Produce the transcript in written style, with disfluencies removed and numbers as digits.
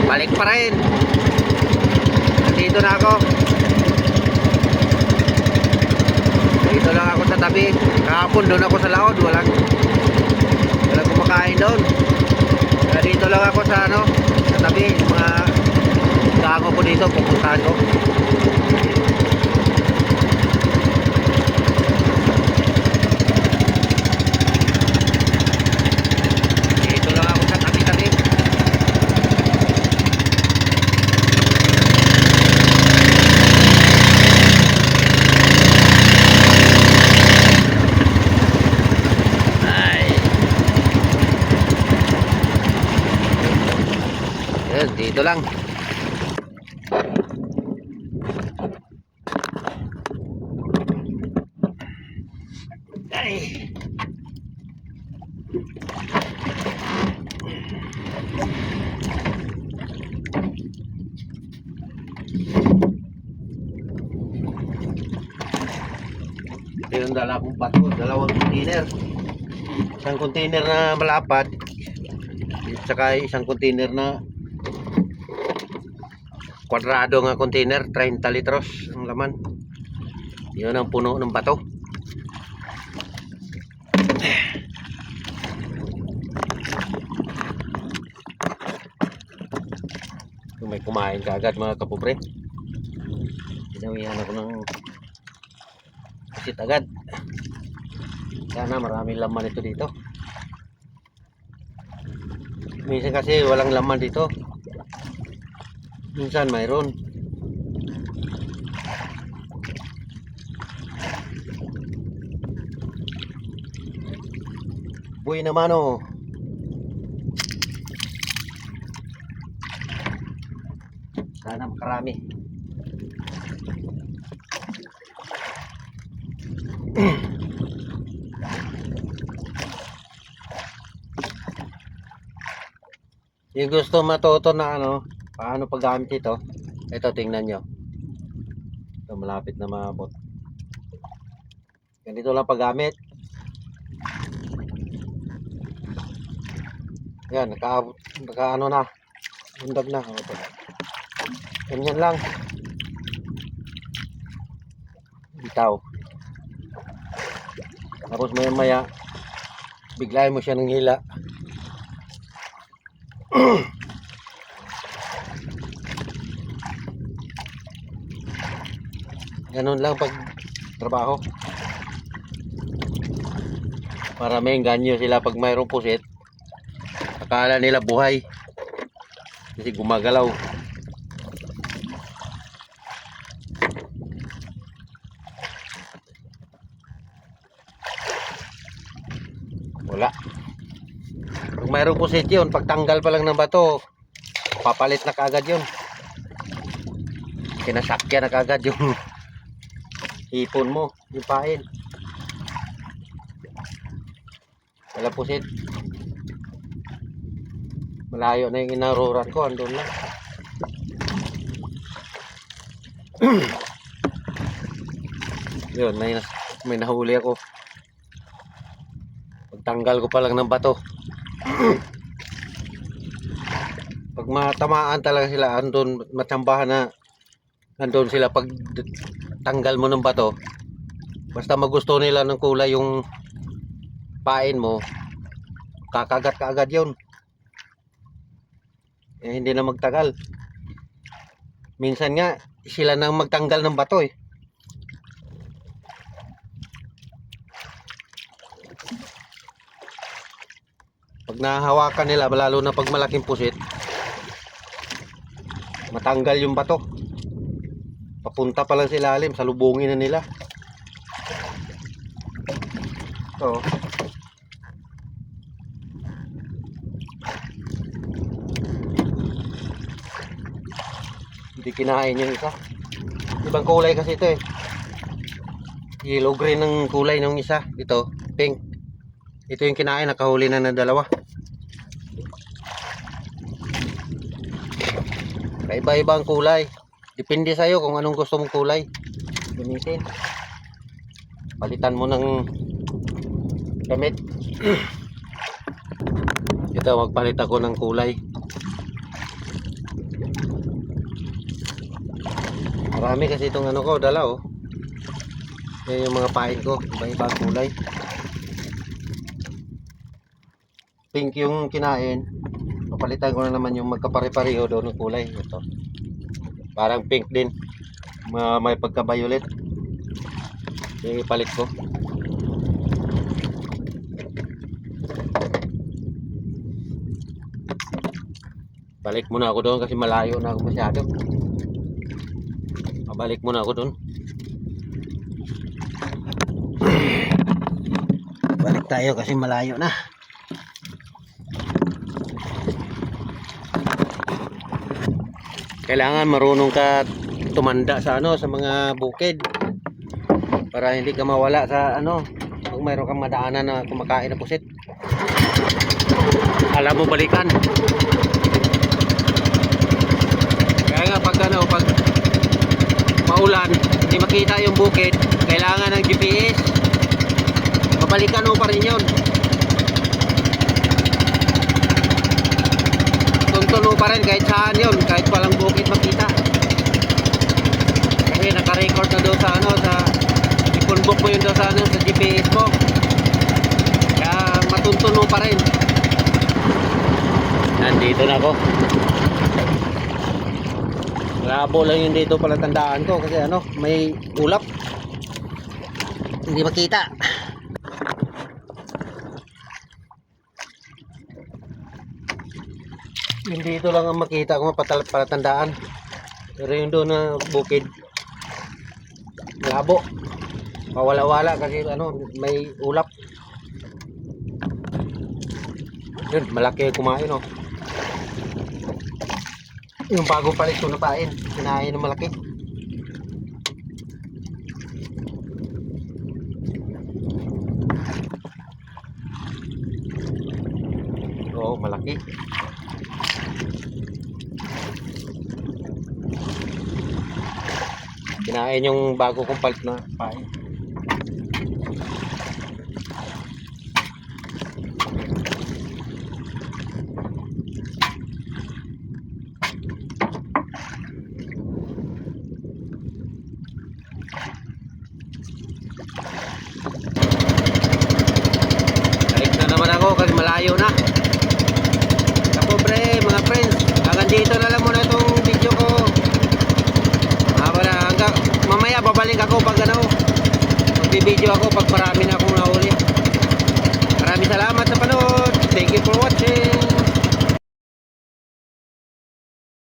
Balik pa rin. Dito na ako. Dito lang ako sa tabi. Kahapon doon ako sa laod. Walang kumakain doon. Kaya dito lang ako sa sa tabi. Mga gago ko dito. Pupuntahan ko. Dito lang ako sa tabi-tabi. Dito lang. Ay. Yung dala kong bato, dalawang container. Isang container na malapad, at saka isang container na kwadrado nga container, 30 litros ang laman. Yun ang puno ng bato. May kumain kaagad mga kapobre. Ginawihan ako ng pusit agad. Sana maraming laman ito dito. Minsan kasi walang laman dito. Minsan mayroon. Buhay naman oh. Sana makarami. Yung gusto matuto na paano paggamit ito, ito tingnan nyo. Ito malapit na maabot. Ganito lang paggamit. Yan, naka na, bundag na. Ganyan lang. Bitaw. Tapos maya maya, biglayin mo siya ng hila. Ganun lang pag trabaho. Para may ganyo sila pag mayroong pusit. Akala nila buhay. Kasi gumagalaw. Wala. Pag mayroong pusit yun, pagtanggal pa lang ng bato, papalit na kaagad yun. Kinasakya na kaagad yung hipon mo, yung pain. Wala pusit. Malayo na yung inaruran ko, andun na. Yun, may nahuli ako. Pagtanggal ko pa lang ng bato. Pag matamaan talaga sila, andun matsambahan na andun sila pag tanggal mo ng bato. Basta magusto nila ng kulay yung pain mo, kakagat kaagad yun. Hindi na magtagal. Minsan nga sila nang magtanggal ng bato eh. Pag nahawakan nila, lalo na pag malaking pusit, matanggal yung bato. Papunta pa lang sa ilalim, salubungin na nila. So, hindi kinain yung isa. Ibang kulay kasi ito eh. Yellow green ng kulay ng isa. Ito, pink. Ito yung kinain, nakahuli na ng dalawa. Iba-iba ang kulay. Depende sa'yo kung anong gusto mong kulay gamitin. Palitan mo ng gamit. Ito, magpalit ako ng kulay. Marami kasi itong ano ko, dala oh. Yan yung mga pain ko, iba-iba kulay. Pink yung kinain. Papalitan ko na naman yung magkapare-pareho doon ng kulay. Ito. Parang pink din. May pagka-violet. Yung ipalit ko. Balik muna ako doon kasi malayo na ako masyado. Balik muna ako doon. Balik tayo kasi malayo na. Kailangan marunong ka tumanda sa ano, sa mga bukid para hindi ka mawala sa ano, kung mayroon kang madaanan na kumakain na pusit. Alam mo balikan. Kaya nga pag ano, pag maulan, hindi makita yung bukid, kailangan ng GPS. Mabalikan mo pa rin yun. Tuntuno pa rin kahit saan yun, kahit walang bukid makita. Kasi naka-record na doon sa ano, sa ipunbook mo yun doon sa ano, sa GPS mo. Kaya matuntuno pa rin. Nandito na ako. Labo lang yun dito pala, tandaan ko kasi ano, may ulap. Hindi makita. Yung dito lang ang makita ko palatandaan. Pero yung doon na bukid, labo. Pawala-wala kasi ano, may ulap. Yun, malaki kumain oh. Yung bagong palit ko na pain, kinain ng malaki. Oo, malaki. Kinain yung bago kong palit na pain. Balik na naman ako kasi malayo na. Ako pre, mga friends, hanggang dito na lang muna itong video ko. Mamaya babalik ako pag ano, magbibideo ako pag marami na akong nahuli. Maraming salamat sa panood. Thank you for watching.